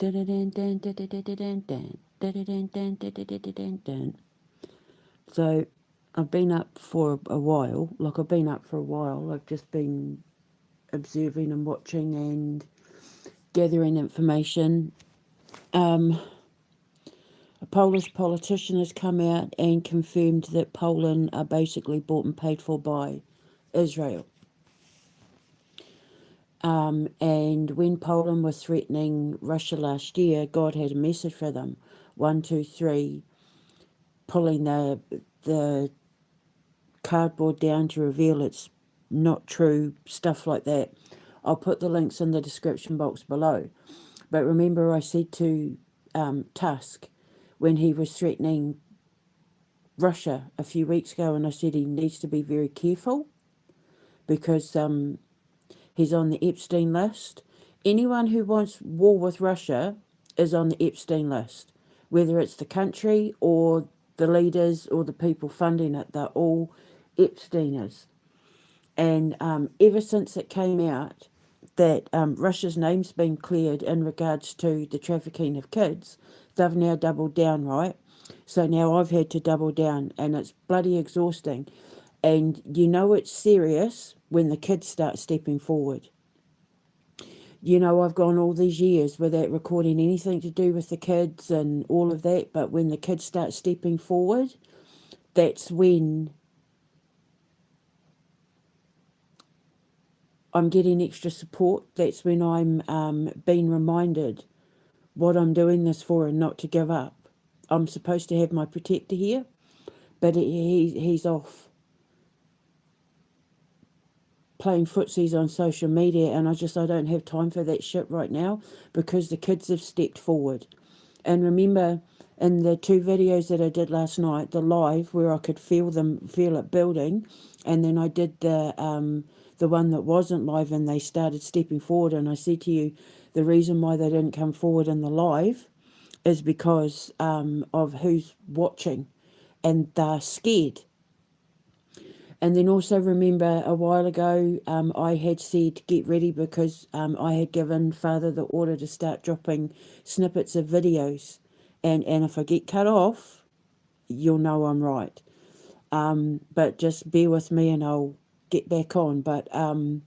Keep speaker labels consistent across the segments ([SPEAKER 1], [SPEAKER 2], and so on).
[SPEAKER 1] So I've been up for a while. Like, I've been up for a while. I've just been observing and watching and gathering information. A Polish politician has come out and confirmed that Poland are basically bought and paid for by Israel. And when Poland was threatening Russia last year, God had a message for them. 1, 2, 3, pulling the cardboard down to reveal it's not true, stuff like that. I'll put the links in the description box below. But remember, I said to Tusk when he was threatening Russia a few weeks ago, and I said he needs to be very careful because he's on the Epstein list. Anyone who wants war with Russia is on the Epstein list, whether it's the country or the leaders or the people funding it. They're all Epsteiners. And ever since it came out that Russia's name's been cleared in regards to the trafficking of kids, they've now doubled down, right? So now I've had to double down, and it's bloody exhausting. And you know it's serious when the kids start stepping forward. You know, I've gone all these years without recording anything to do with the kids and all of that, but when the kids start stepping forward, that's when I'm getting extra support. That's when I'm being reminded what I'm doing this for and not to give up. I'm supposed to have my protector here, but he's off playing footsies on social media, and I don't have time for that shit right now because the kids have stepped forward. And remember, in the 2 videos that I did last night, the live where I could feel it building, and then I did the one that wasn't live and they started stepping forward, and I said to you, the reason why they didn't come forward in the live is because of who's watching, and they're scared. And then also remember a while ago, I had said get ready because I had given Father the order to start dropping snippets of videos. And if I get cut off, you'll know I'm right. But just bear with me and I'll get back on. But I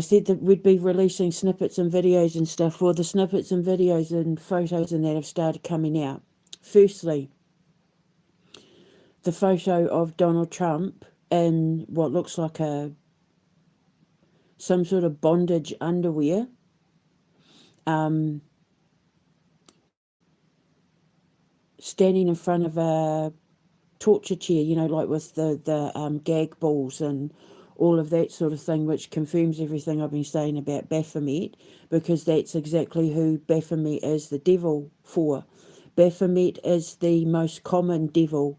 [SPEAKER 1] said that we'd be releasing snippets and videos and stuff. Well, the snippets and videos and photos and that have started coming out. Firstly, the photo of Donald Trump in what looks like some sort of bondage underwear. Standing in front of a torture chair, you know, like with the gag balls and all of that sort of thing, which confirms everything I've been saying about Baphomet, because that's exactly who Baphomet is the devil for. Baphomet is the most common devil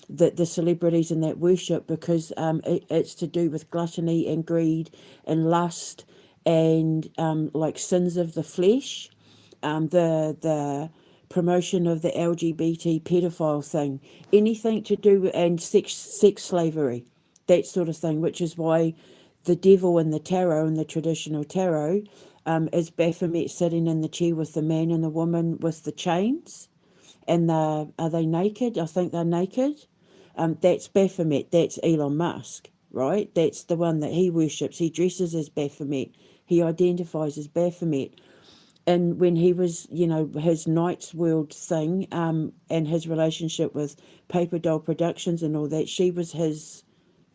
[SPEAKER 1] that the celebrities and that worship, because it's to do with gluttony and greed and lust and like sins of the flesh, the promotion of the LGBT pedophile thing, anything to do with, and sex slavery, that sort of thing, which is why the devil in the tarot, in the traditional tarot, is Baphomet sitting in the chair with the man and the woman with the chains. And are they naked? I think they're naked. That's Baphomet. That's Elon Musk, right? That's the one that he worships. He dresses as Baphomet. He identifies as Baphomet. And when he was, you know, his Knight's World thing, and his relationship with Paper Doll Productions and all that, she was his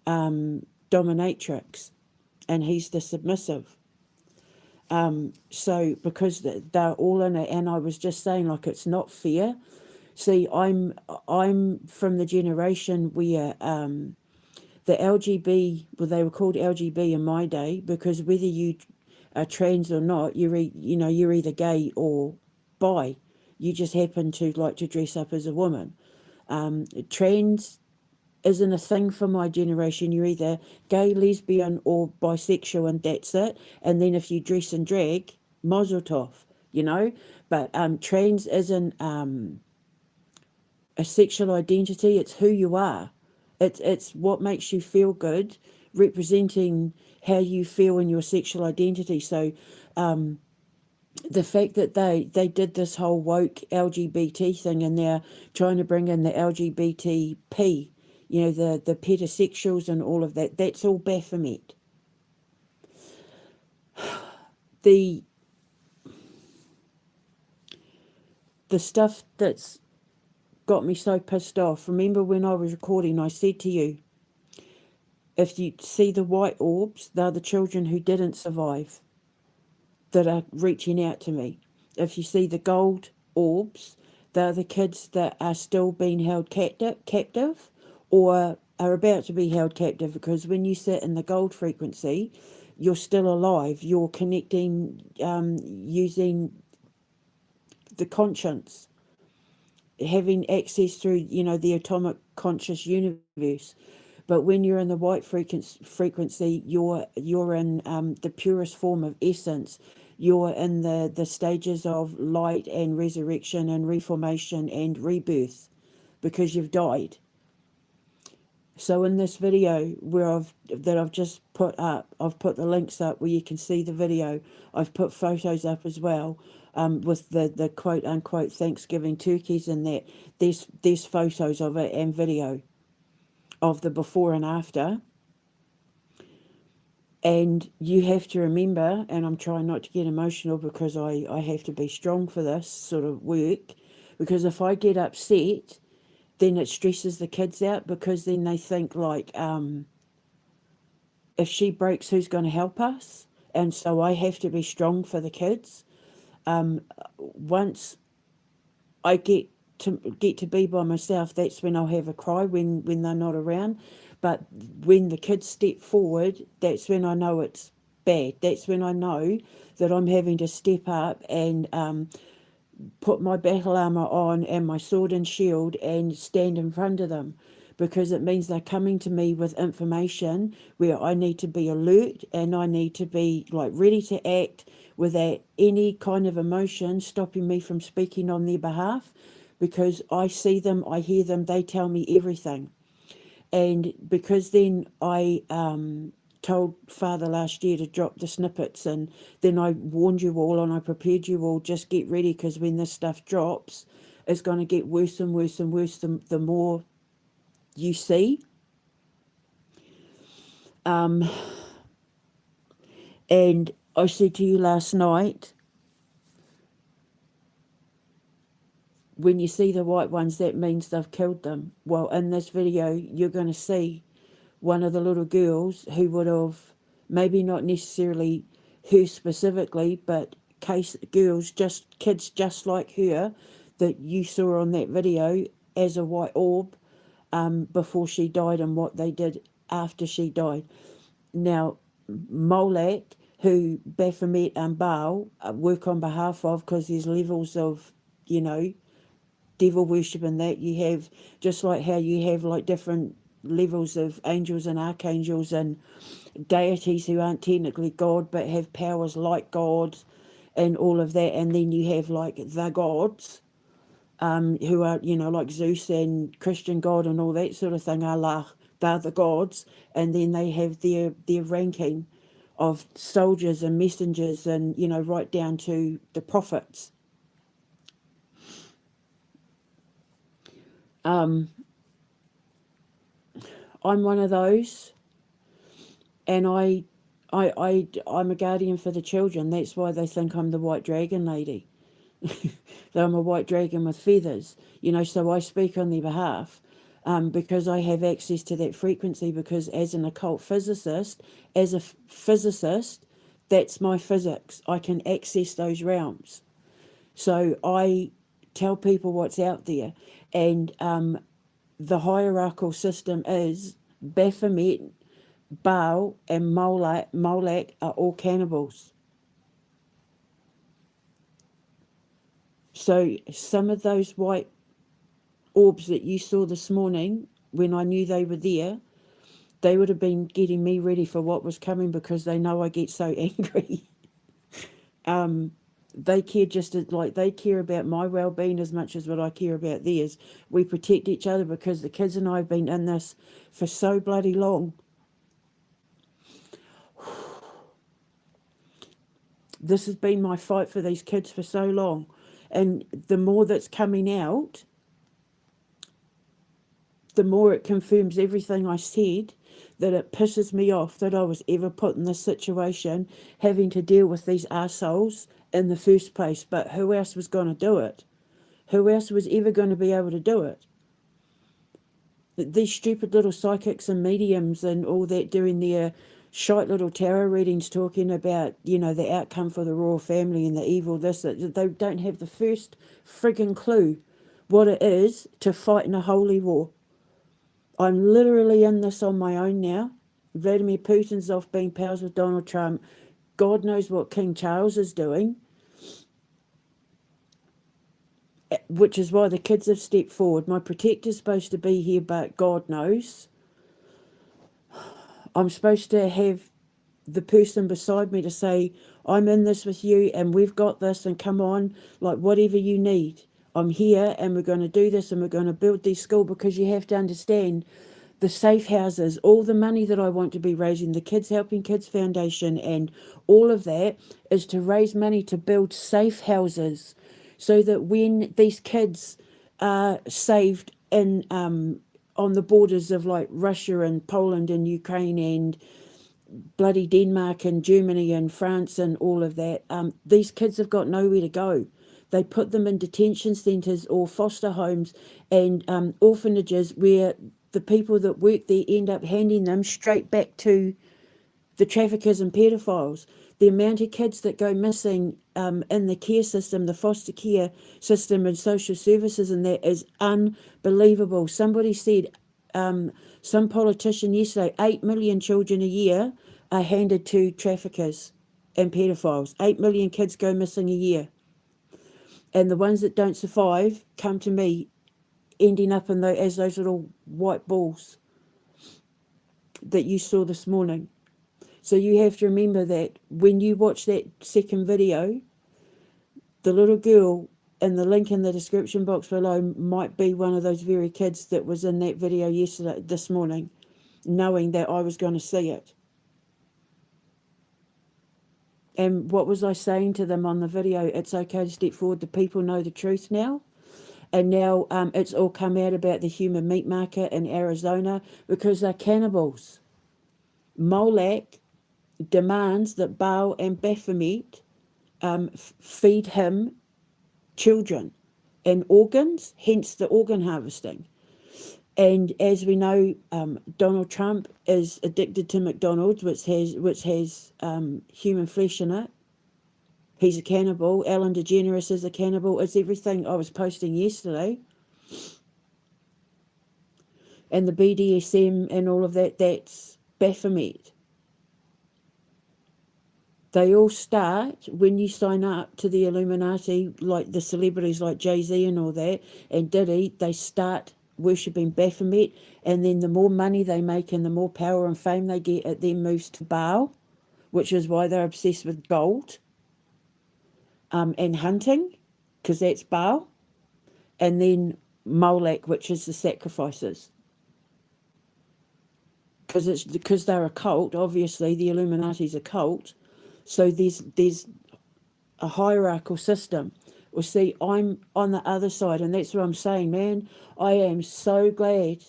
[SPEAKER 1] dominatrix, and he's the submissive. So because they're all in it, and I was just saying, like, it's not fair. See, I'm from the generation where the LGB, well, they were called LGB in my day, because whether you are trans or not, you're either gay or bi. You just happen to like to dress up as a woman. Trans isn't a thing for my generation. You're either gay, lesbian, or bisexual, and that's it. And then if you dress in drag, mazel tov, you know. But trans isn't a sexual identity. It's who you are. It's what makes you feel good, representing how you feel in your sexual identity. So the fact that they did this whole woke LGBT thing, and they're trying to bring in the LGBTP, the pedosexuals and all of that, that's all Baphomet. The the stuff that's got me so pissed off, remember when I was recording, I said to you, if you see the white orbs, they're the children who didn't survive that are reaching out to me. If you see the gold orbs, they're the kids that are still being held captive or are about to be held captive, because when you sit in the gold frequency, you're still alive. You're connecting using the conscience, having access through, the atomic conscious universe. But when you're in the white frequency, you're in the purest form of essence. You're in the stages of light and resurrection and reformation and rebirth, because you've died. So in this video that I've just put up, I've put the links up where you can see the video. I've put photos up as well, with the quote unquote Thanksgiving turkeys and that. There's photos of it and video of the before and after. And you have to remember, and I'm trying not to get emotional because I have to be strong for this sort of work, because if I get upset, then it stresses the kids out, because then they think like, if she breaks, who's going to help us? And so I have to be strong for the kids. Once I get to be by myself, that's when I'll have a cry, when they're not around. But when the kids step forward, that's when I know it's bad. That's when I know that I'm having to step up and put my battle armor on and my sword and shield and stand in front of them, because it means they're coming to me with information where I need to be alert, and I need to be like ready to act without any kind of emotion stopping me from speaking on their behalf, because I see them, I hear them, they tell me everything. And because then I told Father last year to drop the snippets, and then I warned you all and I prepared you all, just get ready, because when this stuff drops, it's going to get worse and worse and worse the more you see. And I said to you last night, when you see the white ones, that means they've killed them. Well, in this video, you're going to see one of the little girls who would have, maybe not necessarily her specifically, but kids just like her that you saw on that video as a white orb before she died, and what they did after she died. Now, Molech, who Baphomet and Baal work on behalf of, because there's levels of, devil worship and that. You have, just like how you have like different levels of angels and archangels and deities who aren't technically God but have powers like God and all of that. And then you have like the gods, who are, like Zeus and Christian God and all that sort of thing. Allah, they're the gods. And then they have their ranking of soldiers and messengers, and, right down to the prophets. I'm one of those, and I'm a guardian for the children. That's why they think I'm the white dragon lady. That I'm a white dragon with feathers, so I speak on their behalf, because I have access to that frequency, because as an occult physicist, as a physicist, that's my physics. I can access those realms. So I tell people what's out there, and the hierarchical system is Baphomet, Baal, and Molech are all cannibals. So some of those white orbs that you saw this morning, when I knew they were there, they would have been getting me ready for what was coming, because they know I get so angry. They care they care about my well-being as much as what I care about theirs. We protect each other, because the kids and I have been in this for so bloody long. This has been my fight for these kids for so long. And the more that's coming out, the more it confirms everything I said, that it pisses me off that I was ever put in this situation, having to deal with these arseholes in the first place. But who else was going to do it? Who else was ever going to be able to do it? These stupid little psychics and mediums and all that doing their shite little tarot readings talking about, the outcome for the royal family and the evil this, that they don't have the first frigging clue what it is to fight in a holy war. I'm literally in this on my own now. Vladimir Putin's off being pals with Donald Trump. God knows what King Charles is doing, which is why the kids have stepped forward. My protector's supposed to be here, but God knows. I'm supposed to have the person beside me to say, I'm in this with you and we've got this and come on, like whatever you need. I'm here and we're going to do this and we're going to build these schools, because you have to understand the safe houses, all the money that I want to be raising, the Kids Helping Kids Foundation and all of that is to raise money to build safe houses so that when these kids are saved in on the borders of like Russia and Poland and Ukraine and bloody Denmark and Germany and France and all of that, these kids have got nowhere to go. They put them in detention centres or foster homes and orphanages where the people that work there end up handing them straight back to the traffickers and pedophiles. The amount of kids that go missing in the care system, the foster care system and social services, and that is unbelievable. Somebody said, some politician yesterday, 8 million children a year are handed to traffickers and pedophiles. 8 million kids go missing a year. And the ones that don't survive come to me, ending up in as those little white balls that you saw this morning. So you have to remember that when you watch that second video, the little girl in the link in the description box below might be one of those very kids that was in that video this morning, knowing that I was going to see it. And what was I saying to them on the video? It's okay to step forward. The people know the truth now. And now it's all come out about the human meat market in Arizona because they're cannibals. Molech demands that Baal and Baphomet feed him children and organs, hence the organ harvesting. And as we know, Donald Trump is addicted to McDonald's, which has human flesh in it. He's a cannibal. Ellen DeGeneres is a cannibal. It's everything I was posting yesterday. And the BDSM and all of that, that's Baphomet. They all start, when you sign up to the Illuminati, like the celebrities like Jay-Z and all that, and Diddy, they start worshipping Baphomet, and then the more money they make and the more power and fame they get, it then moves to Baal, which is why they're obsessed with gold. And hunting, because that's Baal, and then Molech, which is the sacrifices. Because they're a cult, obviously, the Illuminati's a cult, so there's a hierarchical system. Well, see, I'm on the other side, and that's what I'm saying, man. I am so glad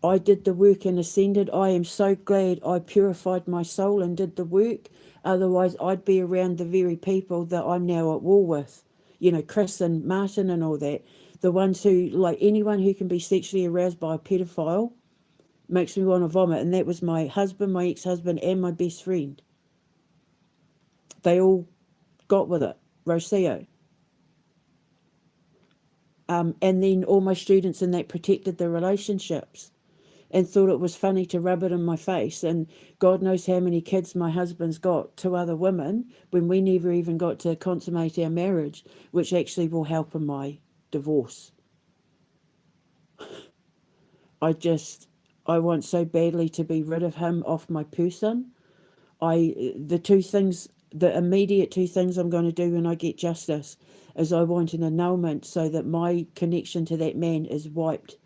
[SPEAKER 1] I did the work and ascended. I am so glad I purified my soul and did the work. Otherwise, I'd be around the very people that I'm now at war with. Chris and Martin and all that. The ones who, like anyone who can be sexually aroused by a pedophile, makes me want to vomit. And that was my husband, my ex-husband, and my best friend. They all got with it. Rocio. And then all my students in that protected the relationships and thought it was funny to rub it in my face. And God knows how many kids my husband's got to other women when we never even got to consummate our marriage, which actually will help in my divorce. I want so badly to be rid of him off my person. The immediate two things I'm going to do when I get justice is I want an annulment so that my connection to that man is wiped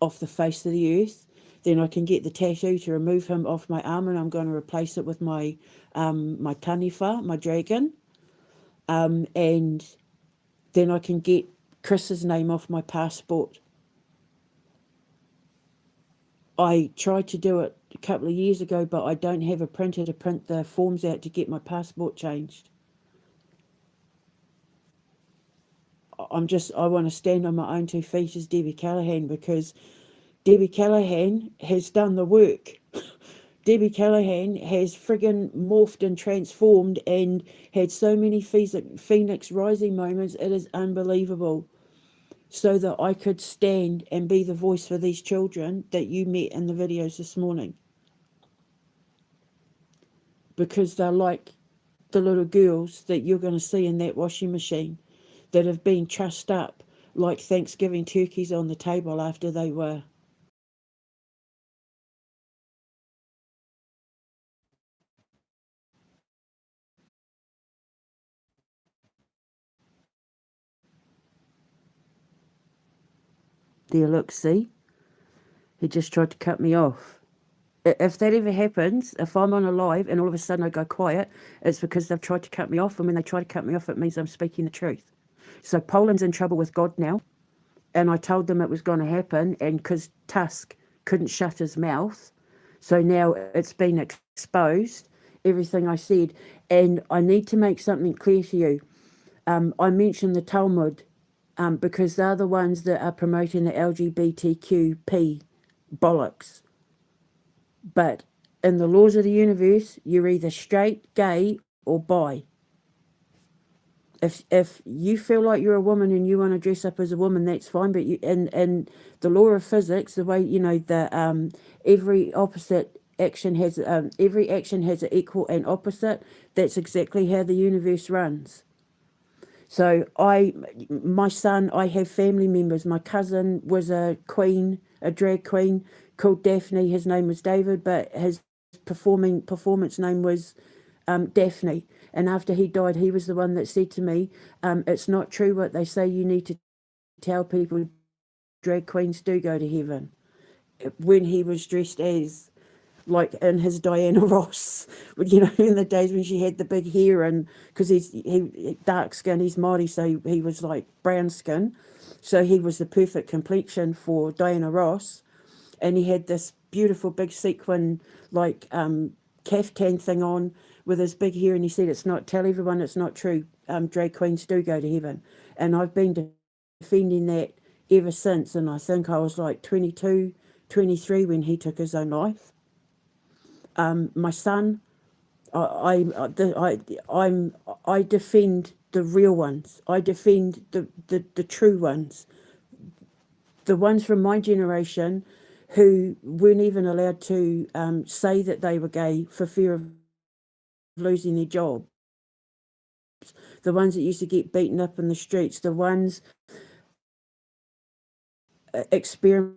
[SPEAKER 1] off the face of the earth. Then I can get the tattoo to remove him off my arm, and I'm going to replace it with my taniwha, my dragon. and then I can get Chris's name off my passport. I tried to do it a couple of years ago, but I don't have a printer to print the forms out to get my passport changed. I want to stand on my own 2 feet as Debbie Callaghan, because Debbie Callaghan has done the work. Debbie Callaghan has friggin' morphed and transformed and had so many phoenix rising moments. It is unbelievable. So that I could stand and be the voice for these children that you met in the videos this morning. Because they're like the little girls that you're going to see in that washing machine that have been trussed up like Thanksgiving turkeys on the table after they were. There, look, see? He just tried to cut me off. If that ever happens, if I'm on a live and all of a sudden I go quiet, it's because they've tried to cut me off. And when they try to cut me off, it means I'm speaking the truth. So Poland's in trouble with God now. And I told them it was going to happen. And because Tusk couldn't shut his mouth, so now it's been exposed, everything I said. And I need to make something clear to you. I mentioned the Talmud because they're the ones that are promoting the LGBTQP bollocks. But in the laws of the universe, you're either straight, gay, or bi. If you feel like you're a woman and you want to dress up as a woman, that's fine. But you in the law of physics, the way the every opposite action has every action has an equal and opposite. That's exactly how the universe runs. So my son, I have family members. My cousin was a queen, a drag queen called Daphne. His name was David, but his performance name was Daphne. And after he died, he was the one that said to me, it's not true what they say. You need to tell people drag queens do go to heaven. When he was dressed as, like in his Diana Ross, in the days when she had the big hair, and because he dark skin, he's Māori, so he was like brown skin, so he was the perfect complexion for Diana Ross, and he had this beautiful big sequin like caftan thing on with his big hair, and he said, tell everyone it's not true, drag queens do go to heaven. And I've been defending that ever since, and I think I was like 22, 23 when he took his own life. My son, I defend the real ones. I defend the true ones. The ones from my generation who weren't even allowed to say that they were gay for fear of losing their job. The ones that used to get beaten up in the streets. The ones experimenting,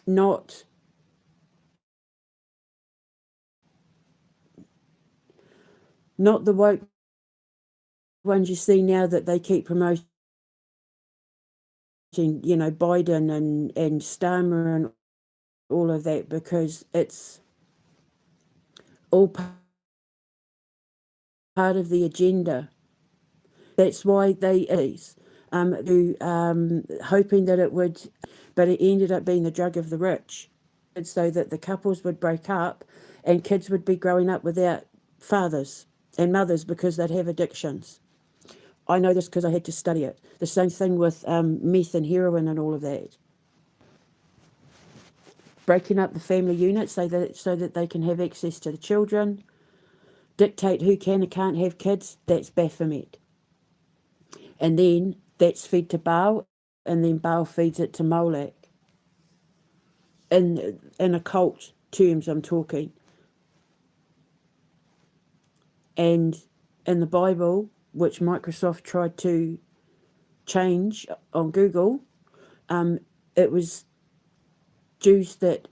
[SPEAKER 1] not the woke ones you see now that they keep promoting, Biden and Starmer and all of that, because it's all part of the agenda. That's why they hoping that it would, but it ended up being the drug of the rich, and so that the couples would break up and kids would be growing up without fathers and mothers because they'd have addictions. I know this because I had to study it. The same thing with meth and heroin and all of that. Breaking up the family unit so that they can have access to the children, dictate who can and can't have kids, that's Baphomet. And then that's fed to Baal, and then Baal feeds it to Molech. In occult terms, I'm talking. And in the Bible, which Microsoft tried to change on Google, it was Jews that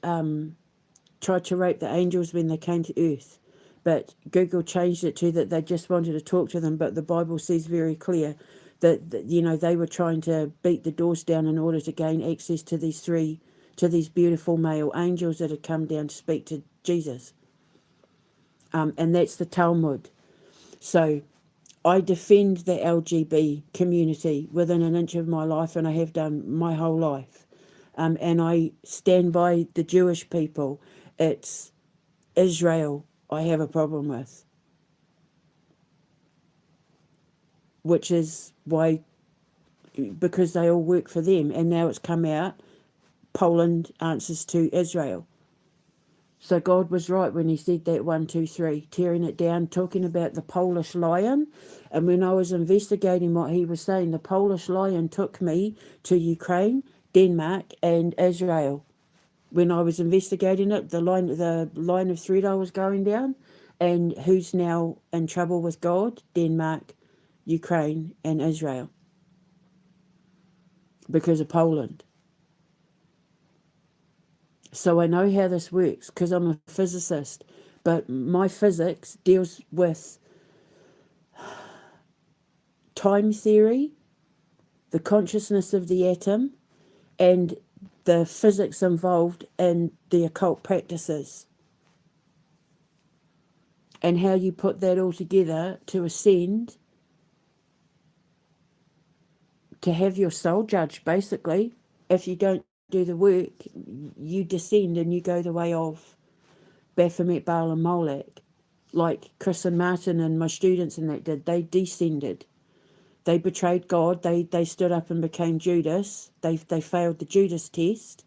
[SPEAKER 1] tried to rape the angels when they came to earth. But Google changed it to that they just wanted to talk to them. But the Bible says very clear that they were trying to beat the doors down in order to gain access to these beautiful male angels that had come down to speak to Jesus. and that's the Talmud. So I defend the LGB community within an inch of my life, and I have done my whole life. And I stand by the Jewish people. It's Israel I have a problem with, which is why, because they all work for them, and now it's come out, Poland answers to Israel. So God was right when he said that 1, 2, 3, tearing it down, talking about the Polish lion. And when I was investigating what he was saying, the Polish lion took me to Ukraine, Denmark, and Israel. When I was investigating it, the line of thread I was going down, and who's now in trouble with God? Denmark, Ukraine, and Israel, because of Poland. So I know how this works because I'm a physicist, but my physics deals with time theory, the consciousness of the atom, and the physics involved in the occult practices, and how you put that all together to ascend, to have your soul judged, basically. If you don't do the work, you descend and you go the way of Baphomet, Baal and Molech. Like Chris and Martin and my students and that did, they descended. They betrayed God. They stood up and became Judas. They failed the Judas test,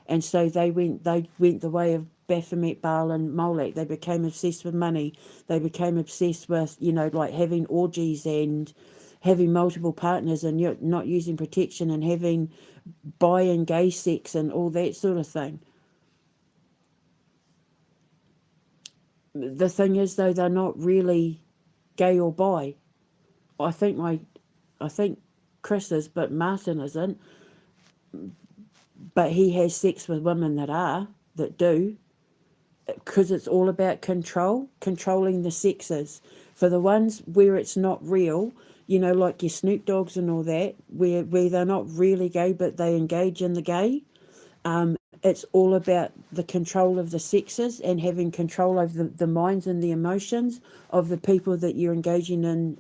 [SPEAKER 1] and so they went the way of Baphomet, Baal and Molech. They became obsessed with money. They became obsessed with, like having orgies and having multiple partners and not using protection and having bi and gay sex and all that sort of thing. The thing is, though, they're not really gay or bi. I think Chris is, but Martin isn't. But he has sex with women that do, because it's all about controlling the sexes. For the ones where it's not real, like your Snoop Dogs and all that, where they're not really gay, but they engage in the gay, it's all about the control of the sexes and having control over the minds and the emotions of the people that you're engaging in,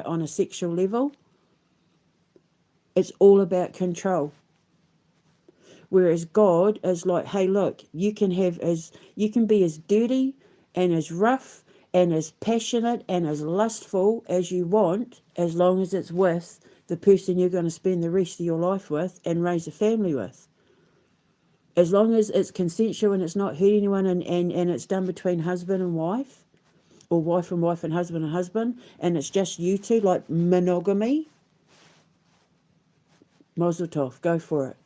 [SPEAKER 1] on a sexual level. It's all about control. Whereas God is like, hey, look, you can be as dirty and as rough and as passionate and as lustful as you want, as long as it's with the person you're going to spend the rest of your life with and raise a family with. As long as it's consensual and it's not hurting anyone, and it's done between husband and wife, or wife and husband, and it's just you two, like monogamy, mazel tov, go for it.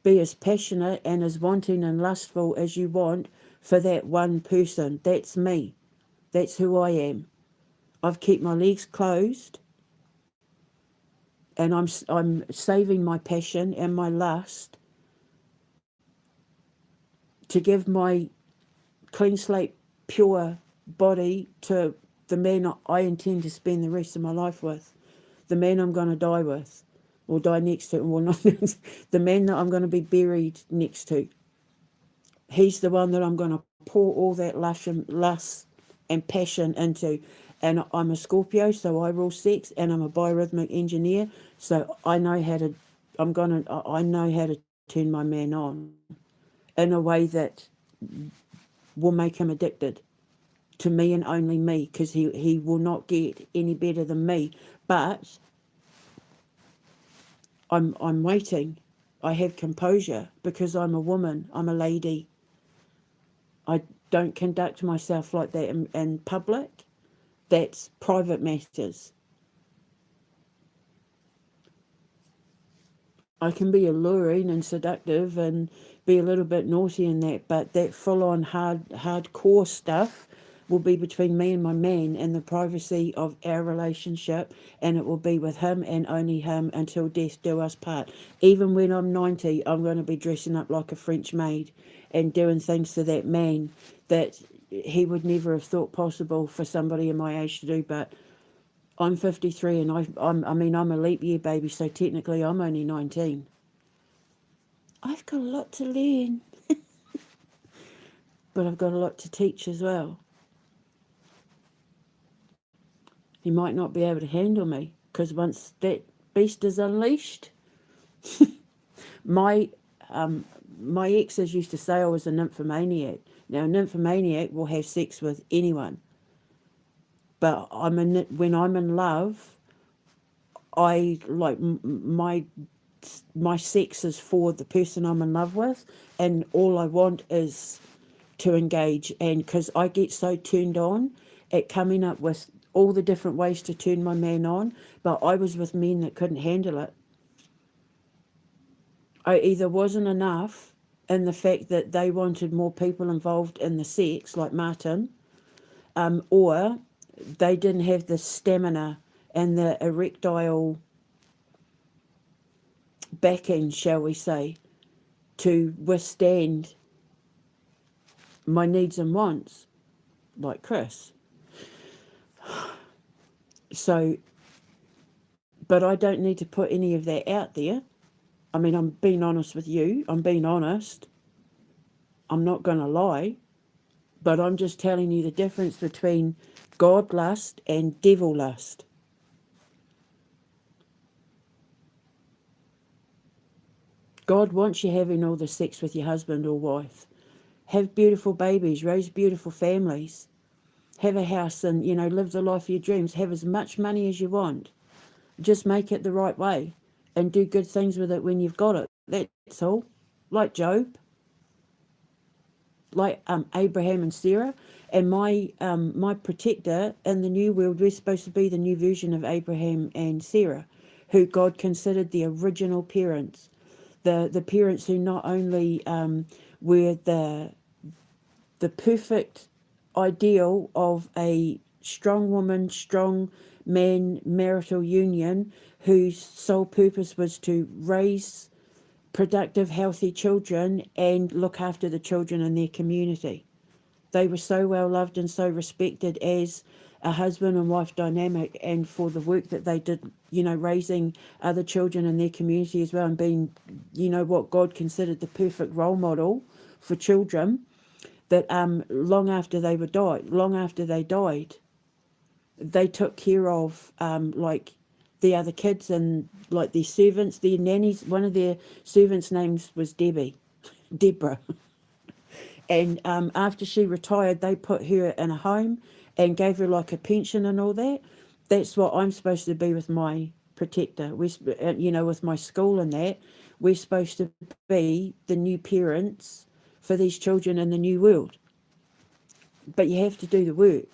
[SPEAKER 1] Be as passionate and as wanting and lustful as you want for that one person. That's me. That's who I am. I've kept my legs closed, and I'm saving my passion and my lust to give my clean slate, pure body to the man I intend to spend the rest of my life with, the man I'm going to die with, or die next to, well, not the man that I'm going to be buried next to. He's the one that I'm going to pour all that lust and passion into. And I'm a Scorpio, so I rule sex, and I'm a biorhythmic engineer, so I know how to turn my man on in a way that will make him addicted to me and only me, because he will not get any better than me. But I'm waiting. I have composure because I'm a woman. I'm a lady. I don't conduct myself like that in public. That's private matters. I can be alluring and seductive and be a little bit naughty in that, but that full-on hardcore stuff will be between me and my man in the privacy of our relationship, and it will be with him and only him until death do us part. Even when I'm 90, I'm going to be dressing up like a French maid and doing things to that man that he would never have thought possible for somebody in my age to do. But I'm 53 and I'm a leap year baby, so technically I'm only 19. I've got a lot to learn, but I've got a lot to teach as well. He might not be able to handle me, because once that beast is unleashed, my my exes used to say I was a nymphomaniac. Now, a nymphomaniac will have sex with anyone, but when I'm in love, I like my sex is for the person I'm in love with, and all I want is to engage. And because I get so turned on at coming up with all the different ways to turn my man on, but I was with men that couldn't handle it. I either wasn't enough in the fact that they wanted more people involved in the sex, like Martin, or they didn't have the stamina and the erectile backing, shall we say, to withstand my needs and wants, like Chris. So, but I don't need to put any of that out there. I mean, I'm being honest with you. I'm being honest. I'm not going to lie. But I'm just telling you the difference between God lust and devil lust. God wants you having all the sex with your husband or wife. Have beautiful babies, raise beautiful families, have a house and, live the life of your dreams. Have as much money as you want. Just make it the right way and do good things with it when you've got it. That's all. Like Job, like Abraham and Sarah. And my protector in the new world, we're supposed to be the new version of Abraham and Sarah, who God considered the original parents. The parents who not only were the perfect ideal of a strong woman, strong man marital union whose sole purpose was to raise productive, healthy children and look after the children in their community. They were so well loved and so respected as a husband and wife dynamic, and for the work that they did, raising other children in their community as well, and being, what God considered the perfect role model for children, that long after they died, they took care of like the other kids and like their servants, their nannies. One of their servants' names was Deborah. And after she retired, they put her in a home and gave her like a pension and all that. That's what I'm supposed to be with my protector. With my school and that, we're supposed to be the new parents for these children in the new world. But you have to do the work.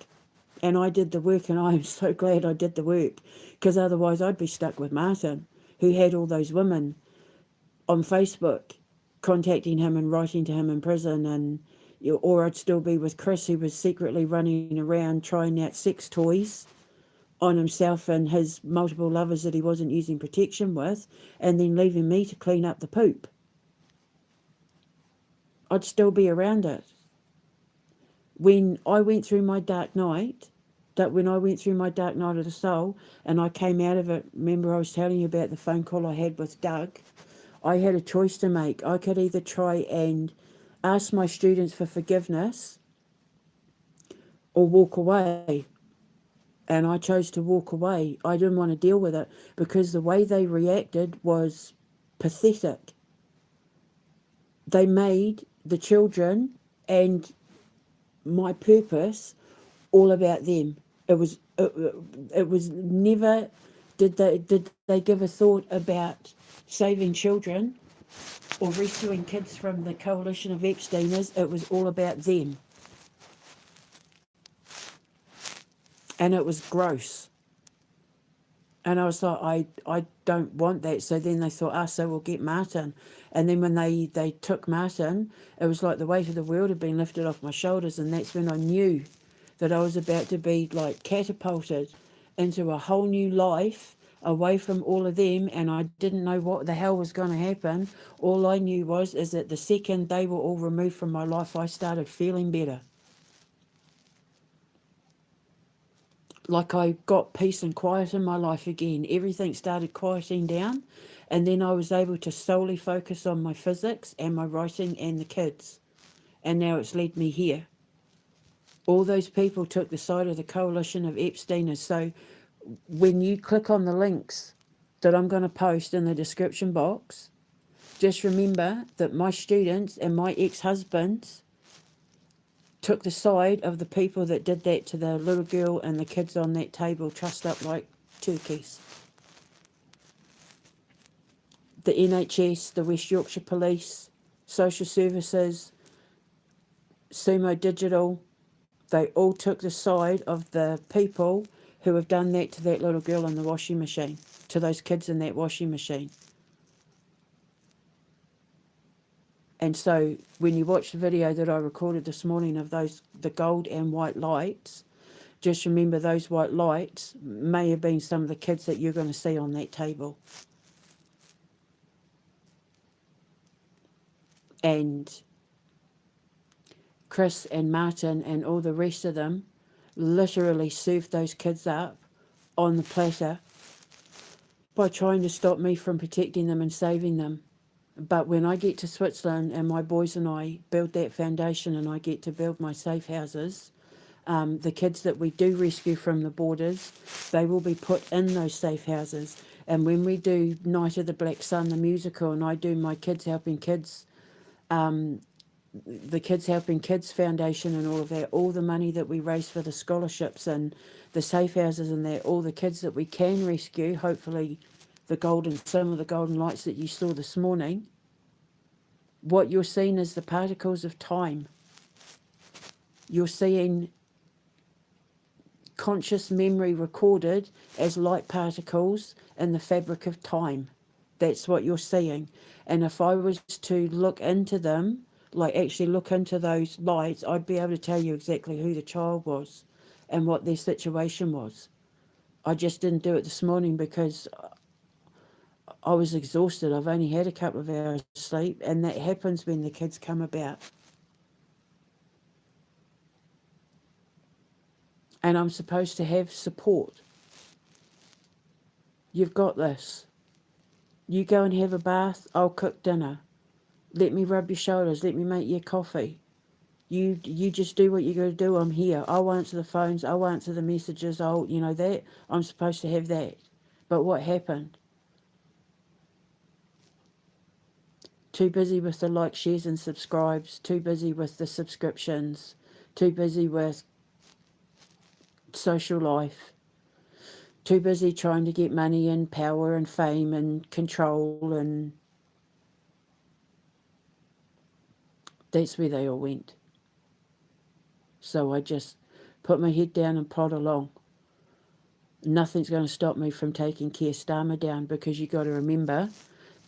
[SPEAKER 1] And I did the work, and I am so glad I did the work, because otherwise I'd be stuck with Martin, who had all those women on Facebook contacting him and writing to him in prison, and or I'd still be with Chris, who was secretly running around trying out sex toys on himself and his multiple lovers that he wasn't using protection with, and then leaving me to clean up the poop. I'd still be around it. When I went through my dark night, of the soul, and I came out of it, remember I was telling you about the phone call I had with Doug, I had a choice to make. I could either try and ask my students for forgiveness or walk away. And I chose to walk away. I didn't want to deal with it because the way they reacted was pathetic. They made the children and my purpose all about them. It was never did they give a thought about saving children or rescuing kids from the coalition of Epsteiners. It was all about them. And it was gross. And I was like, I don't want that. So then they thought, so we'll get Martin. And then when they took Martin, it was like the weight of the world had been lifted off my shoulders. And that's when I knew that I was about to be like catapulted into a whole new life away from all of them. And I didn't know what the hell was going to happen. All I knew is that the second they were all removed from my life, I started feeling better. Like I got peace and quiet in my life again. Everything started quieting down, and then I was able to solely focus on my physics and my writing and the kids. And now it's led me here. All those people took the side of the coalition of Epsteiners. So when you click on the links that I'm going to post in the description box, just remember that my students and my ex-husbands took the side of the people that did that to the little girl and the kids on that table trussed up like turkeys. The NHS, the West Yorkshire Police, Social Services, Sumo Digital, they all took the side of the people who have done that to that little girl in the washing machine, to those kids in that washing machine. And so when you watch the video that I recorded this morning of the gold and white lights, just remember those white lights may have been some of the kids that you're going to see on that table. And Chris and Martin and all the rest of them literally served those kids up on the platter by trying to stop me from protecting them and saving them. But when I get to Switzerland and my boys and I build that foundation and I get to build my safe houses, the kids that we do rescue from the borders, they will be put in those safe houses. And when we do Night of the Black Sun, the musical, and I do my Kids Helping Kids, the Kids Helping Kids Foundation and all of that, all the money that we raise for the scholarships and the safe houses and that, all the kids that we can rescue, hopefully some of the golden lights that you saw this morning, what you're seeing is the particles of time. You're seeing conscious memory recorded as light particles in the fabric of time. That's what you're seeing. And if I was to look into them, like actually look into those lights, I'd be able to tell you exactly who the child was and what their situation was. I just didn't do it this morning because I was exhausted. I've only had a couple of hours sleep, and that happens when the kids come about. And I'm supposed to have support. You've got this. You go and have a bath, I'll cook dinner. Let me rub your shoulders, let me make you coffee. You just do what you got to do. I'm here. I'll answer the phones, I'll answer the messages, that. I'm supposed to have that. But what happened? Too busy with the likes, shares and subscribes, too busy with the subscriptions, too busy with social life, too busy trying to get money and power and fame and control, and that's where they all went. So I just put my head down and plod along. Nothing's going to stop me from taking Keir Starmer down, because you got to remember,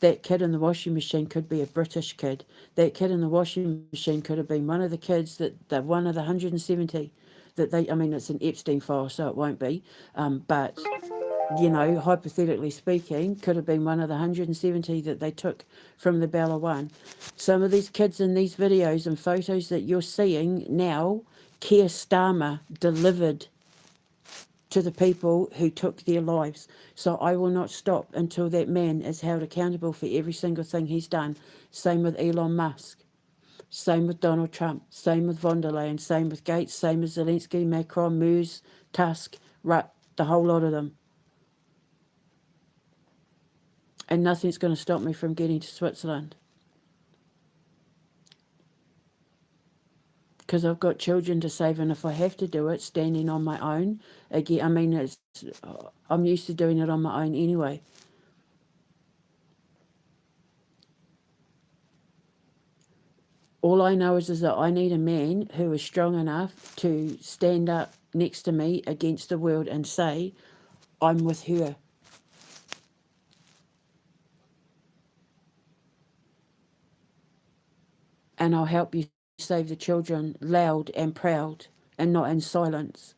[SPEAKER 1] that kid in the washing machine could be a British kid. That kid in the washing machine could have been one of the kids one of the 170 that it's an Epstein file, so it won't be. But, hypothetically speaking, could have been one of the 170 that they took from the Bella One. Some of these kids in these videos and photos that you're seeing now, Keir Starmer delivered to the people who took their lives. So I will not stop until that man is held accountable for every single thing he's done. Same with Elon Musk. Same with Donald Trump. Same with von der Leyen. Same with Gates. Same with Zelensky, Macron, Moose, Tusk, Rutt, the whole lot of them. And nothing's going to stop me from getting to Switzerland. Because I've got children to save, and if I have to do it standing on my own, again, I'm used to doing it on my own anyway. All I know is that I need a man who is strong enough to stand up next to me against the world and say, I'm with her. And I'll help you save the children loud and proud and not in silence.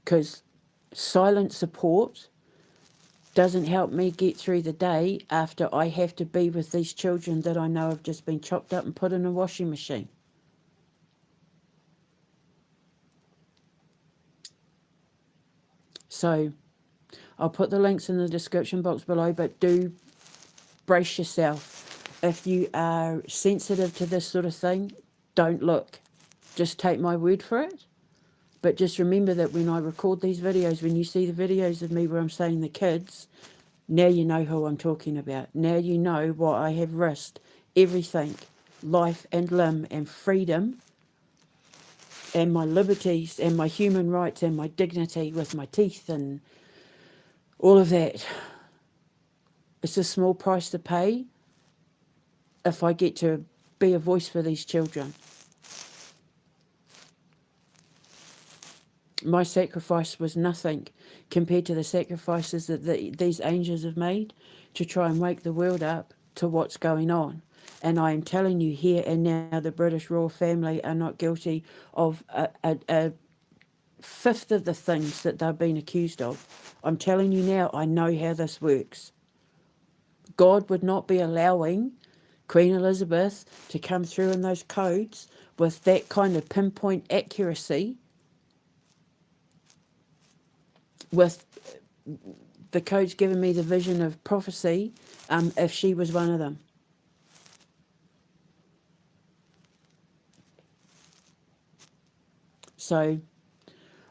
[SPEAKER 1] Because silent support doesn't help me get through the day after I have to be with these children that I know have just been chopped up and put in a washing machine. So I'll put the links in the description box below, but do brace yourself. If you are sensitive to this sort of thing, don't look. Just take my word for it. But just remember that when I record these videos, when you see the videos of me where I'm saying the kids, now you know who I'm talking about. Now you know why I have risked everything, life and limb and freedom and my liberties and my human rights and my dignity with my teeth and all of that. It's a small price to pay if I get to be a voice for these children. My sacrifice was nothing compared to the sacrifices that these angels have made to try and wake the world up to what's going on. And I am telling you here and now, the British royal family are not guilty of a fifth of the things that they've been accused of. I'm telling you now, I know how this works. God would not be allowing Queen Elizabeth to come through in those codes with that kind of pinpoint accuracy, with the codes giving me the vision of prophecy, if she was one of them. So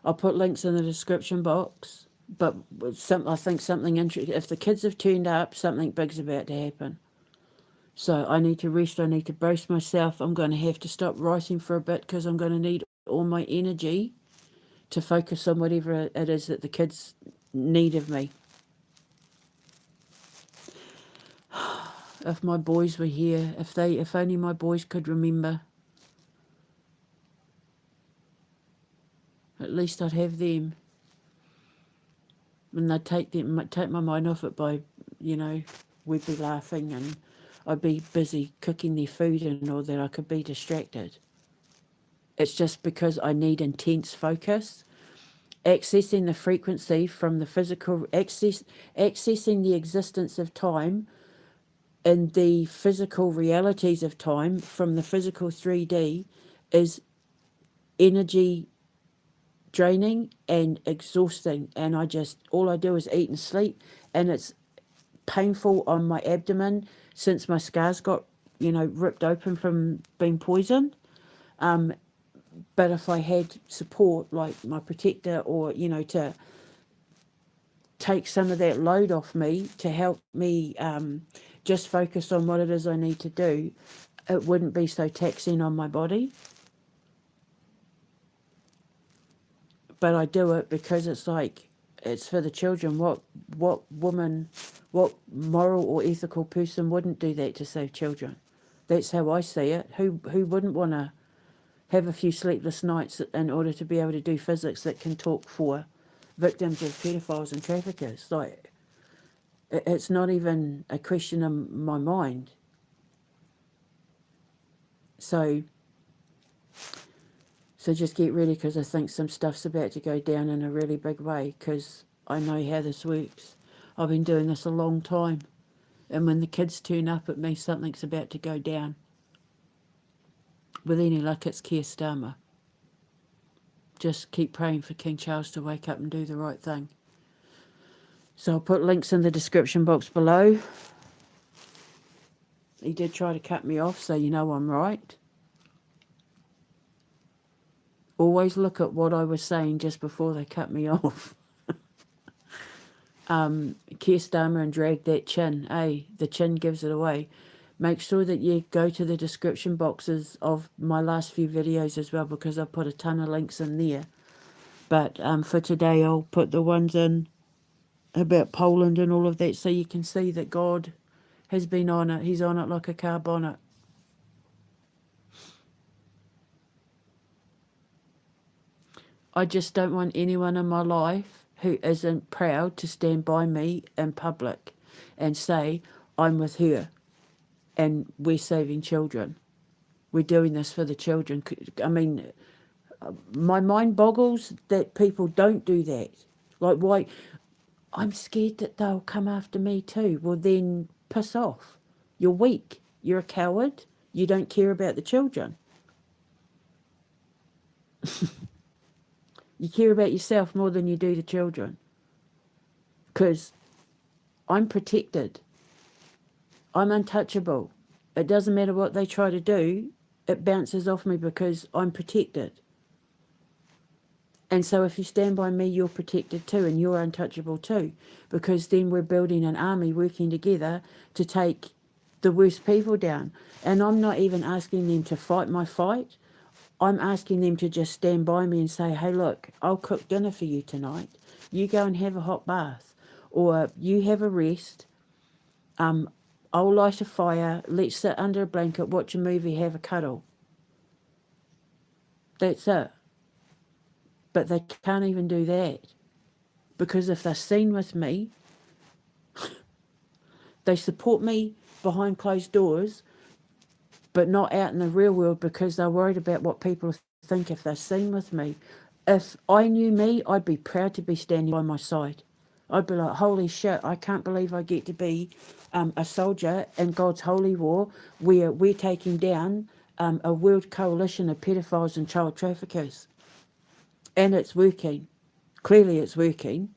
[SPEAKER 1] I'll put links in the description box, but I think something interesting, if the kids have turned up, something big's about to happen. So I need to rest, I need to brace myself. I'm going to have to stop writing for a bit because I'm going to need all my energy to focus on whatever it is that the kids need of me. If my boys were here, if only my boys could remember. At least I'd have them. And they'd take my mind off it by, we'd be laughing and I'd be busy cooking their food and all that. I could be distracted. It's just because I need intense focus. Accessing the frequency from the physical, accessing the existence of time and the physical realities of time from the physical 3D is energy draining and exhausting, and all I do is eat and sleep, and it's painful on my abdomen since my scars got ripped open from being poisoned. But if I had support like my protector or to take some of that load off me to help me just focus on what it is I need to do, it wouldn't be so taxing on my body. But I do it because it's for the children. What woman, what moral or ethical person wouldn't do that to save children? That's how I see it. Who wouldn't want to have a few sleepless nights in order to be able to do physics that can talk for victims of pedophiles and traffickers? It's not even a question in my mind. So just get ready, because I think some stuff's about to go down in a really big way, because I know how this works. I've been doing this a long time. And when the kids turn up at me, something's about to go down. With any luck, it's Keir Starmer. Just keep praying for King Charles to wake up and do the right thing. So I'll put links in the description box below. He did try to cut me off, so you know I'm right. Always look at what I was saying just before they cut me off. Keir Starmer and drag that chin. The chin gives it away. Make sure that you go to the description boxes of my last few videos as well, because I've put a ton of links in there. But for today, I'll put the ones in about Poland and all of that, so you can see that God has been on it. He's on it like a car bonnet. I just don't want anyone in my life who isn't proud to stand by me in public and say, I'm with her and we're saving children. We're doing this for the children. I mean, my mind boggles that people don't do that. Like, why? I'm scared that they'll come after me too. Well, then piss off. You're weak. You're a coward. You don't care about the children. You care about yourself more than you do the children. Because I'm protected. I'm untouchable. It doesn't matter what they try to do. It bounces off me because I'm protected. And so if you stand by me, you're protected too, and you're untouchable too, because then we're building an army working together to take the worst people down. And I'm not even asking them to fight my fight. I'm asking them to just stand by me and say, hey, look, I'll cook dinner for you tonight. You go and have a hot bath, or you have a rest. I'll light a fire. Let's sit under a blanket, watch a movie, have a cuddle. That's it. But they can't even do that, because if they're seen with me, they support me behind closed doors, but not out in the real world, because they're worried about what people think if they're seen with me. If I knew me, I'd be proud to be standing by my side. I'd be like, holy shit, I can't believe I get to be a soldier in God's holy war, where we're taking down a world coalition of pedophiles and child traffickers. And it's working. Clearly it's working.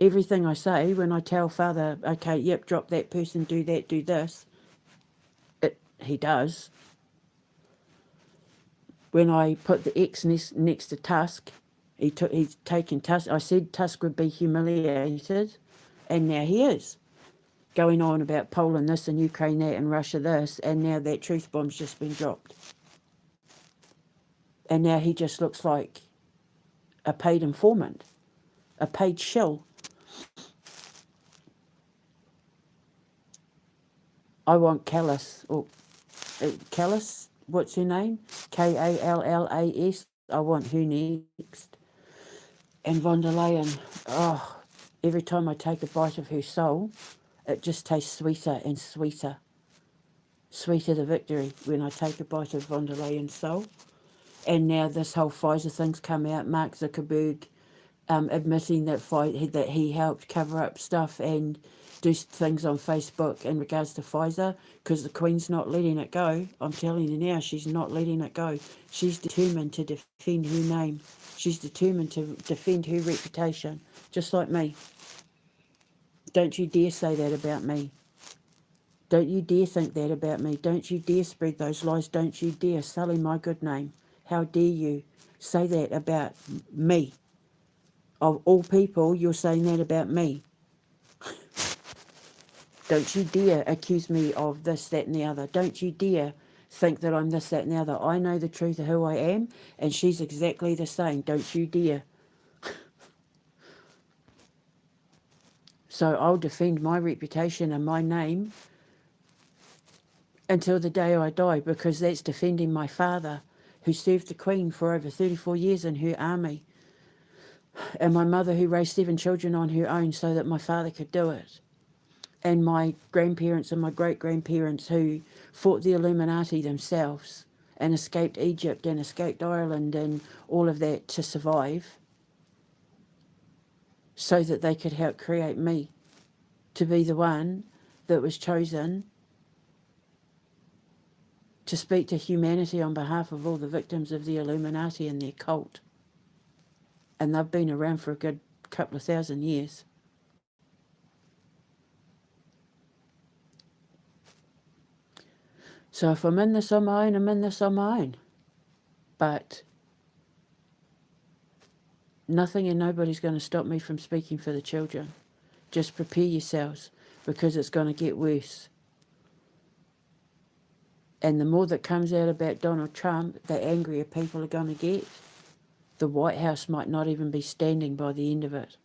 [SPEAKER 1] Everything I say, when I tell Father, okay, yep, drop that person, do that, do this, he does. When I put the X next to Tusk, he's taken Tusk. I said Tusk would be humiliated, and now he is. Going on about Poland this and Ukraine that and Russia this, and now that truth bomb's just been dropped. And now he just looks like a paid informant, a paid shill. I want Callis, Callis, what's her name? Kallas. I want her next. And von der Leyen, every time I take a bite of her soul, it just tastes sweeter and sweeter. Sweeter the victory when I take a bite of von der Leyen's soul. And now this whole Pfizer thing's come out. Mark Zuckerberg admitting that he helped cover up stuff and do things on Facebook in regards to Pfizer, because the Queen's not letting it go. I'm telling you now, she's not letting it go. She's determined to defend her name. She's determined to defend her reputation, just like me. Don't you dare say that about me. Don't you dare think that about me. Don't you dare spread those lies. Don't you dare sully my good name. How dare you say that about me? Of all people, you're saying that about me. Don't you dare accuse me of this, that and the other. Don't you dare think that I'm this, that and the other. I know the truth of who I am, and she's exactly the same. Don't you dare. So I'll defend my reputation and my name until the day I die, because that's defending my father, who served the Queen for over 34 years in her army, and my mother, who raised 7 children on her own so that my father could do it, and my grandparents and my great-grandparents who fought the Illuminati themselves and escaped Egypt and escaped Ireland and all of that to survive, so that they could help create me to be the one that was chosen to speak to humanity on behalf of all the victims of the Illuminati and their cult. And they've been around for a good couple of thousand years. So if I'm in this on my own, I'm in this on my own. But nothing and nobody's going to stop me from speaking for the children. Just prepare yourselves, because it's going to get worse. And the more that comes out about Donald Trump, the angrier people are going to get. The White House might not even be standing by the end of it.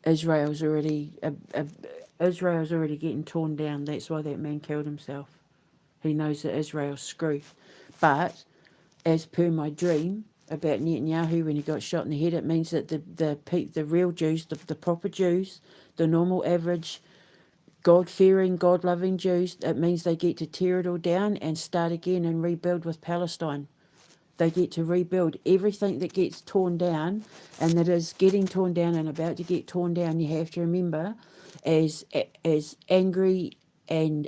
[SPEAKER 1] Israel's already getting torn down. That's why that man killed himself. He knows that Israel's screwed. But as per my dream about Netanyahu when he got shot in the head, it means that the real Jews, the proper Jews, the normal average God-fearing, God-loving Jews, it means they get to tear it all down and start again and rebuild with Palestine. They get to rebuild everything that gets torn down, and that is getting torn down and about to get torn down. You have to remember, as angry and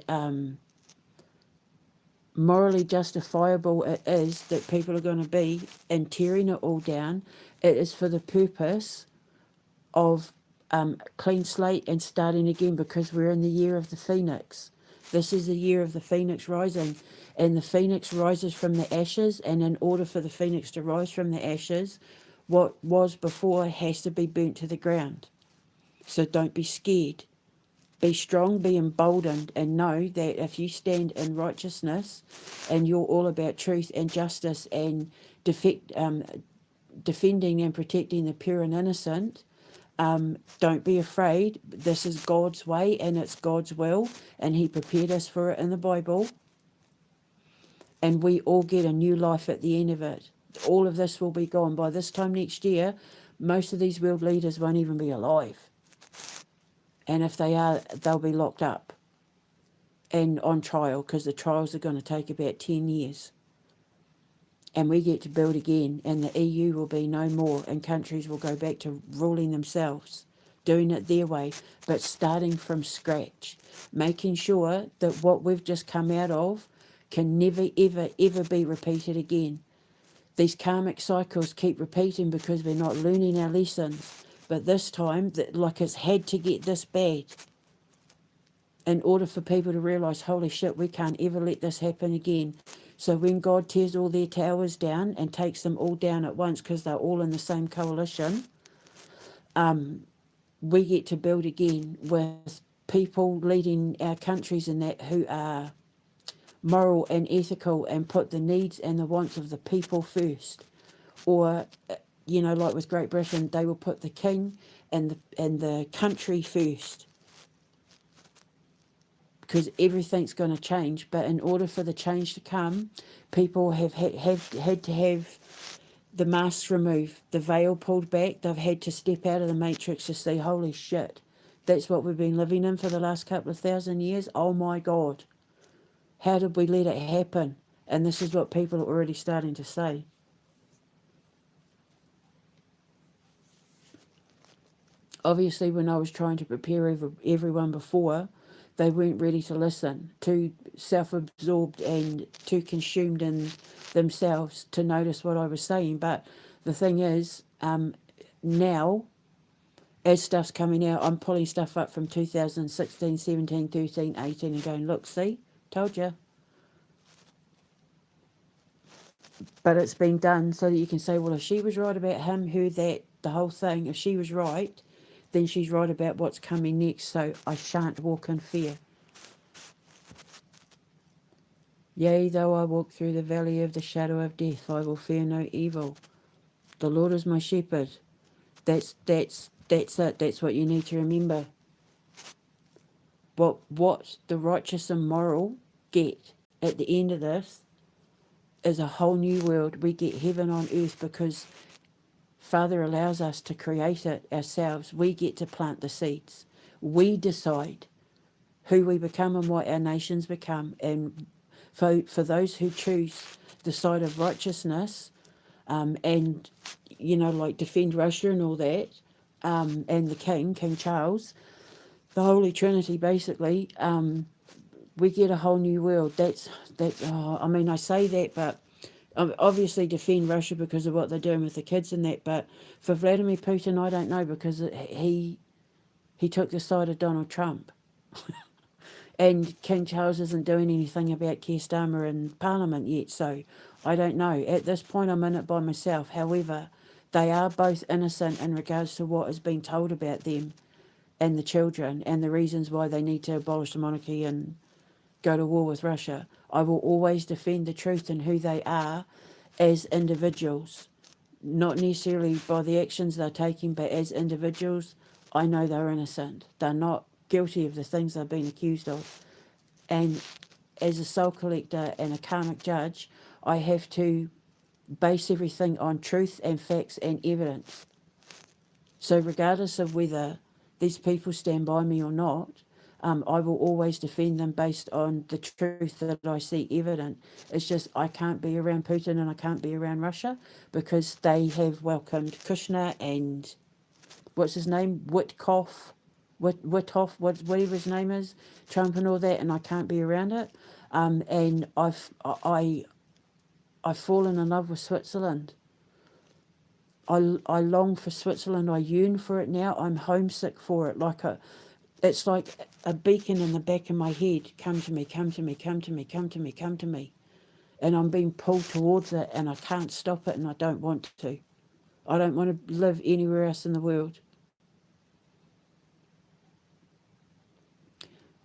[SPEAKER 1] morally justifiable it is that people are going to be in tearing it all down, it is for the purpose of clean slate and starting again, because we're in the year of the Phoenix. This is the year of the Phoenix rising, and the phoenix rises from the ashes, and in order for the phoenix to rise from the ashes, what was before has to be burnt to the ground. So don't be scared. Be strong, be emboldened, and know that if you stand in righteousness and you're all about truth and justice and defending and protecting the pure and innocent, don't be afraid. This is God's way and it's God's will, and He prepared us for it in the Bible. And we all get a new life at the end of it. All of this will be gone. By this time next year, most of these world leaders won't even be alive. And if they are, they'll be locked up and on trial, because the trials are going to take about 10 years. And we get to build again, and the EU will be no more, and countries will go back to ruling themselves, doing it their way, but starting from scratch, making sure that what we've just come out of can never, ever, ever be repeated again. These karmic cycles keep repeating because we're not learning our lessons. But this time, like, it's had to get this bad in order for people to realise, holy shit, we can't ever let this happen again. So when God tears all their towers down and takes them all down at once, because they're all in the same coalition, we get to build again with people leading our countries in that who are moral and ethical and put the needs and the wants of the people first. Or, like with Great Britain, they will put the king and the country first, because everything's going to change. But in order for the change to come, people have had to have the masks removed, the veil pulled back. They've had to step out of the matrix to see, holy shit, that's what we've been living in for the last couple of thousand years. Oh my God, how did we let it happen? And this is what people are already starting to say. Obviously, when I was trying to prepare everyone before, they weren't ready to listen, too self-absorbed and too consumed in themselves to notice what I was saying. But the thing is, now, as stuff's coming out, I'm pulling stuff up from 2016, 17, 13, 18 and going, look, see, told you. But it's been done so that you can say, well, if she was right about him, her, that, the whole thing, if she was right, then she's right about what's coming next, so I shan't walk in fear. Yea, though I walk through the valley of the shadow of death, I will fear no evil. The Lord is my shepherd. That's it. That's what you need to remember. What the righteous and moral get at the end of this is a whole new world. We get heaven on earth because Father allows us to create it ourselves. We get to plant the seeds. We decide who we become and what our nations become. And for those who choose the side of righteousness, and, like defend Russia and all that, and the King Charles, the Holy Trinity, basically, we get a whole new world. I say that, but obviously defend Russia because of what they're doing with the kids and that. But for Vladimir Putin, I don't know, because he took the side of Donald Trump. And King Charles isn't doing anything about Keir Starmer in Parliament yet, so I don't know. At this point, I'm in it by myself. However, they are both innocent in regards to what is being told about them and the children and the reasons why they need to abolish the monarchy and go to war with Russia. I will always defend the truth and who they are as individuals, not necessarily by the actions they're taking, but as individuals. I know they're innocent. They're not guilty of the things they've been accused of. And as a soul collector and a karmic judge, I have to base everything on truth and facts and evidence. So regardless of whether these people stand by me or not, I will always defend them based on the truth that I see evident. It's just I can't be around Putin and I can't be around Russia because they have welcomed Kushner and what's his name, Witkoff, whatever his name is, Trump and all that, and I can't be around it. And I've fallen in love with Switzerland. I long for Switzerland. I yearn for it now. I'm homesick for it. It's like a beacon in the back of my head. Come to me, come to me, come to me, come to me, come to me. and I'm being pulled towards it, and I can't stop it, and I don't want to. I don't want to live anywhere else in the world.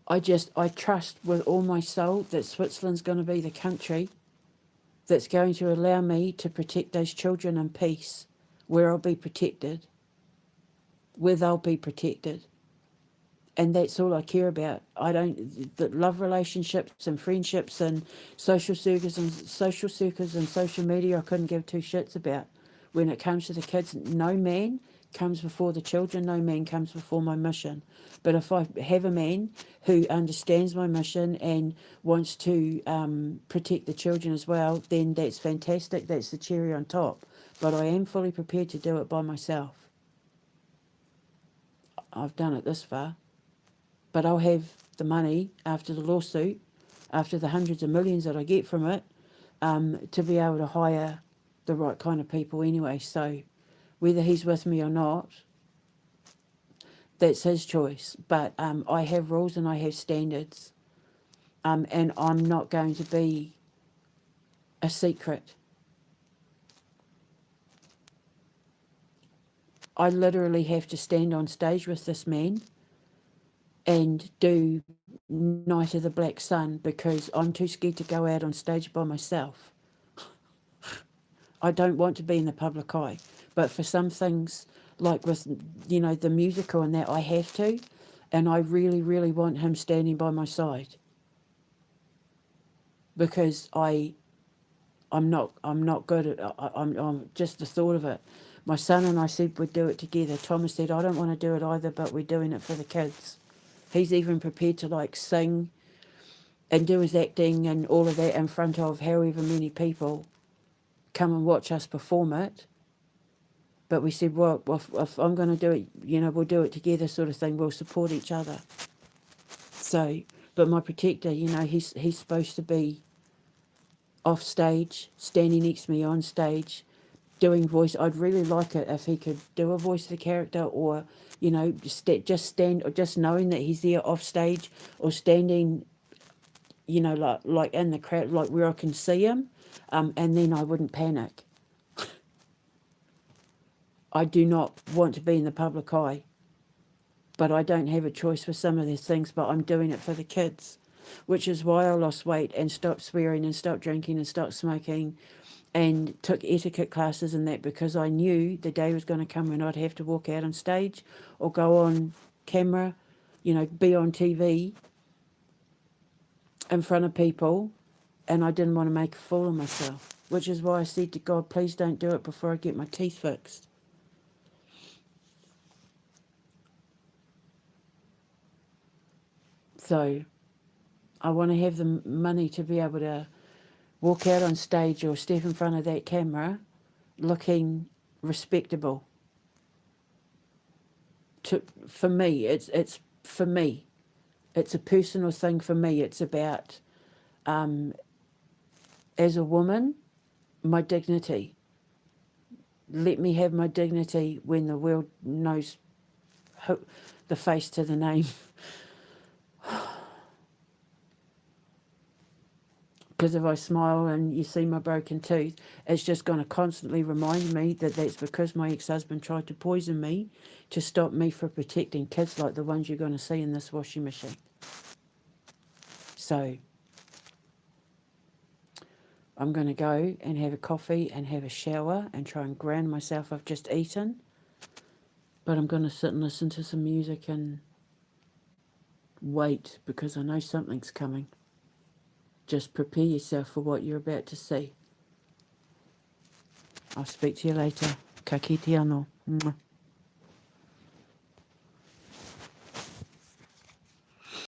[SPEAKER 1] I trust with all my soul that Switzerland's going to be the country that's going to allow me to protect those children in peace, where I'll be protected, where they'll be protected. And that's all I care about. I don't the love relationships and friendships and social circles and social media. I couldn't give two shits about. When it comes to the kids, no man comes before the children. No man comes before my mission. But if I have a man who understands my mission and wants to protect the children as well, then that's fantastic. That's the cherry on top. But I am fully prepared to do it by myself. I've done it this far. But I'll have the money after the lawsuit, after the hundreds of millions that I get from it, to be able to hire the right kind of people anyway. So whether he's with me or not, that's his choice. But I have rules and I have standards, and I'm not going to be a secret. I literally have to stand on stage with this man and do Night of the Black Sun because I'm too scared to go out on stage by myself. I don't want to be in the public eye, but for some things, like with, the musical and that, I have to, and I really, really want him standing by my side because I'm not good at, I'm just the thought of it. My son and I said we'd do it together. Thomas said, I don't want to do it either, but we're doing it for the kids. He's even prepared to sing and do his acting and all of that in front of however many people come and watch us perform it. But we said, well, if I'm going to do it, we'll do it together sort of thing. We'll support each other. So, but my protector, he's supposed to be off stage, standing next to me on stage, doing voice. I'd really like it if he could do a voice of the character or, just stand, or just knowing that he's there off stage or standing, like in the crowd, like where I can see him, and then I wouldn't panic. I do not want to be in the public eye, but I don't have a choice for some of these things, but I'm doing it for the kids, which is why I lost weight and stopped swearing and stopped drinking and stopped smoking and took etiquette classes and that, because I knew the day was going to come when I'd have to walk out on stage or go on camera, be on TV in front of people, and I didn't want to make a fool of myself, which is why I said to God, please don't do it before I get my teeth fixed. So I want to have the money to be able to walk out on stage or step in front of that camera looking respectable. For me, it's for me. It's a personal thing for me. It's about, as a woman, my dignity. Let me have my dignity when the world knows the face to the name. Because if I smile and you see my broken tooth, it's just going to constantly remind me that that's because my ex-husband tried to poison me to stop me from protecting kids like the ones you're going to see in this washing machine. So I'm going to go and have a coffee and have a shower and try and ground myself. I've just eaten, but I'm going to sit and listen to some music and wait because I know something's coming. Just prepare yourself for what you're about to see. I'll speak to you later. Ka kite anō. Mwah.